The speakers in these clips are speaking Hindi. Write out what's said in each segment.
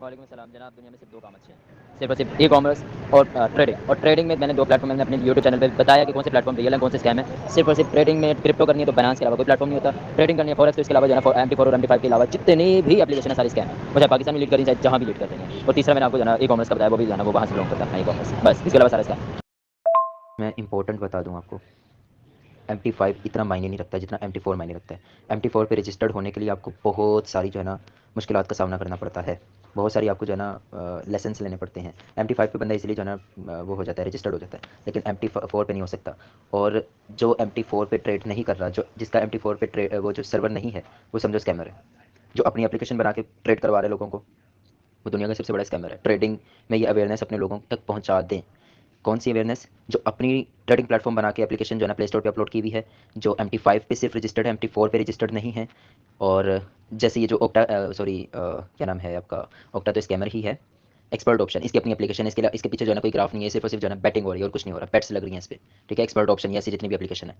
वालेकुम सलाम जनाब। दुनिया में सिर्फ दो काम अच्छे हैं, सिर्फ और सिर्फ ई कॉमर्स और ट्रेडिंग। और ट्रेडिंग में मैंने दो प्लेटफॉर्म मैंने अपने यूट्यूब चैनल पे बताया कि कौन से प्लेटफॉर्म रियल है, कौन से स्कैम है। सिर्फ और सिर्फ ट्रेडिंग में क्रिप्टो करनी है तो फाइनेंस के अलावा कोई प्लेटफॉर्म नहीं होता। ट्रेडिंग करनी है फॉरेक्स तो इसके अलावा जो है MT4 और MT5 के अलावा जितने भी एप्लीकेशन है सारी स्कैम है। वो चाहे पाकिस्तान में लीड करें चाहे जहाँ भी लीड कर रही है। और तीसरा मैंने आपको जो है ई कॉमर्स का बताया, वो भी जो है ना वो वहाँ से बिलोंग करता है ई कॉमर्स, बस इसके अलावा सारा स्कैम। मैं इंपॉर्टेंट बता दूं आपको, MT5 इतना मायने नहीं रखता जितना MT4 मायने रखता है। MT4 पे रजिस्टर्ड होने के लिए आपको बहुत सारी जो है ना मुश्किलात का सामना करना पड़ता है। बहुत सारी आपको जो है ना लेसन्स लेने पड़ते हैं। MT5 पे बंदा इसलिए जो है ना वो हो जाता है, रजिस्टर्ड हो जाता है, लेकिन MT4 पे नहीं हो सकता। और जो MT4 पे ट्रेड नहीं कर रहा, जो जिसका MT4 पे ट्रेड वो जो सर्वर नहीं है, वो समझो स्कैमर है। जो अपनी एप्लीकेशन बना के ट्रेड करवा रहे लोगों को, वो दुनिया का सबसे बड़ा स्कैमर है। ट्रेडिंग में ये अवेयरनेस अपने लोगों तक पहुंचा दें। कौन सी अवेयरनेस? जो अपनी ट्रेडिंग प्लेटफॉर्म बना के एप्लीकेशन जो है ना प्ले स्टोर पे अपलोड की हुई है, जो MT5 पे सिर्फ रजिस्टर्ड है, MT4 पे रजिस्टर्ड नहीं है। और जैसे ये जो ओक्टा क्या नाम है आपका, ओक्टा तो स्कैमर ही है। एक्सपर्ट ऑप्शन इसकी अपनी एप्लीकेशन है, इसके पीछे जो है ना कोई ग्राफ नहीं है, सिर्फ और सिर्फ जो है ना बैटिंग हो रही है और कुछ नहीं हो रहा, बेट्स लग रही हैं इस पर। ठीक है, एक्सपर्ट ऑप्शन, ये ऐसी जितनी भी एप्लीकेशन है।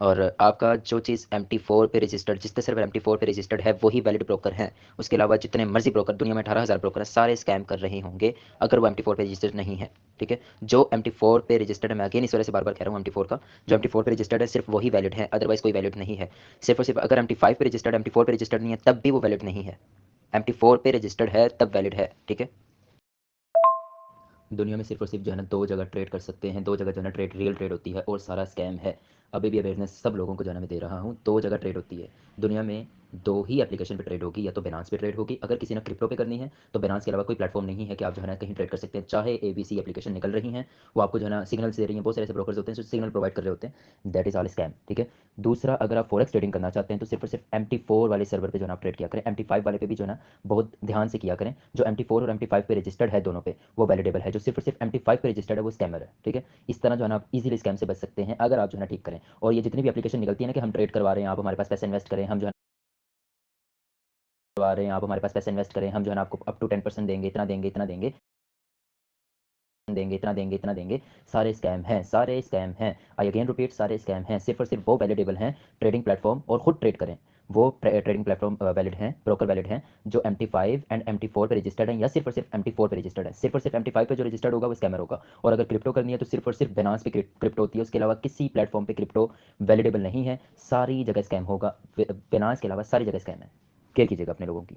और आपका जो चीज़ MT4 पे रजिस्टर्ड, जिसके सर्वर MT4 पे रजिस्टर्ड है, वही वैलिड ब्रोकर हैं। उसके अलावा जितने मर्जी ब्रोकर दुनिया में 18,000 ब्रोकर हैं, सारे स्कैम कर रहे होंगे अगर वो MT4 पे रजिस्टर्ड नहीं है। ठीक है, जो MT4 पे रजिस्टर्ड है, मैं अगेन इस वजह से बार बार कह रहा हूँ MT4 का, जो MT4 पे रजिस्टर्ड है सिर्फ वही वैलिड है, अदरवाइज कोई वैलिड नहीं है। सिर्फ और सिर्फ अगर MT5 पे रजिस्टर्ड, MT4 पे रजिस्टर्ड नहीं है, तब भी वो वैलिड नहीं है। MT4 पे रजिस्टर्ड है तब वैलिड है। ठीक है, दुनिया में सिर्फ और सिर्फ जो है ना दो जगह ट्रेड कर सकते हैं, दो जगह जो है ना ट्रेड रियल ट्रेड होती है और सारा स्कैम है। अभी भी अवेयरनेस सब लोगों को जो है ना मैं दे रहा हूँ, दो जगह ट्रेड होती है दुनिया में। दो ही एप्लीकेशन पे ट्रेड होगी, या तो बिनांस पे ट्रेड होगी अगर किसी ने क्रिप्टो पे करनी है, तो बिनांस के अलावा कोई प्लेटफॉर्म नहीं है कि आप जो है ना कहीं ट्रेड कर सकते हैं। चाहे ABC एप्लीकेशन निकल रही हैं, वो आपको जो है ना सिग्नल दे रही हैं, बहुत सारे ऐसे ब्रोकर्स होते हैं जो सिग्नल प्रोवाइड कर रहे होते हैं, दैट इज़ ऑल स्कैम। ठीक है, दूसरा, अगर आप फॉरेक्स ट्रेडिंग करना चाहते हैं तो सिर्फ और सिर्फ MT4 वाले सर्वर पे जो है ना आप ट्रेड किया करें, MT5 वाले पे भी जो है ना बहुत ध्यान से किया करें। जो MT4 और MT5 पे रजिस्टर्ड है दोनों पे, वो वैलिडेबल है। जो सिर्फ और सिर्फ MT5 पे रजिस्टर्ड है वो स्कैमर है। ठीक है, इस तरह जो है ना आप इजीली स्कैम से बच सकते हैं अगर आप जो है ना ठीक करें। और ये जितनी भी एप्लीकेशन निकलती है ना कि हम ट्रेड करवा रहे हैं, आप हमारे पास पैसे इन्वेस्ट करें, हम जो है करवा रहे हैं, आप हमारे पास पैसे इन्वेस्ट करें, हम जो है ना आपको अप टू 10% देंगे, इतना देंगे, इतना देंगे, देंगे, इतना देंगे, इतना देंगे, सारे स्कैम हैं, सारे स्कैम हैं। आई अगेन रिपीट, सारे स्कैम हैं। सिर्फ और सिर्फ वो वैलिडेबल हैं ट्रेडिंग प्लेटफॉर्म, और खुद ट्रेड करें, वो ट्रेडिंग प्लेटफॉर्म वैलिड हैं, ब्रोकर वैलिड हैं, जो MT5 एंड MT4 पे रजिस्टर्ड है, या सिर्फ और सिर्फ MT4 पे रजिस्टर्ड है। सिर्फ और सिर्फ MT5 पे जो रजिस्टर्ड होगा वो स्कैमर होगा। और अगर क्रिप्टो करनी है तो सिर्फ और सिर्फ बिनांस पे क्रिप्टो होती है, उसके अलावा किसी प्लेटफॉर्म पे क्रिप्टो वैलिडेबल नहीं है, सारी जगह स्कैम होगा। बिनांस के अलावा सारी जगह स्कैम है। केयर कीजिएगा अपने लोगों की।